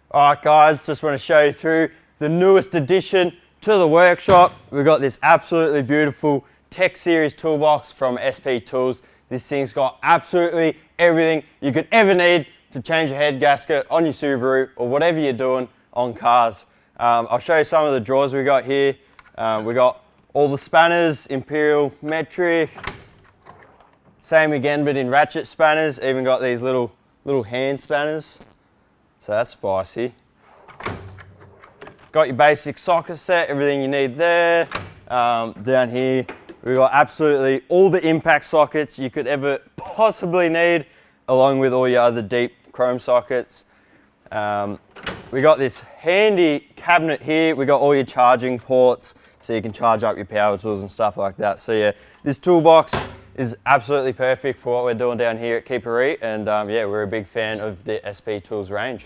All right guys, just want to show you through the newest addition to the workshop. We've got this absolutely beautiful Tech Series toolbox from SP Tools. This thing's got absolutely everything you could ever need to change a head gasket on your Subaru or whatever you're doing on cars. I'll show you some of the drawers we got here. We got all the spanners, Imperial, metric. Same again, but in ratchet spanners. Even got these little hand spanners. So that's spicy. Got your basic socket set, everything you need there. Down here, we've got absolutely all the impact sockets you could ever possibly need, along with all your other deep chrome sockets. We got this handy cabinet here. We got all your charging ports, so you can charge up your power tools and stuff like that. So yeah, this toolbox is absolutely perfect for what we're doing down here at Reet, and yeah, we're a big fan of the SP Tools range.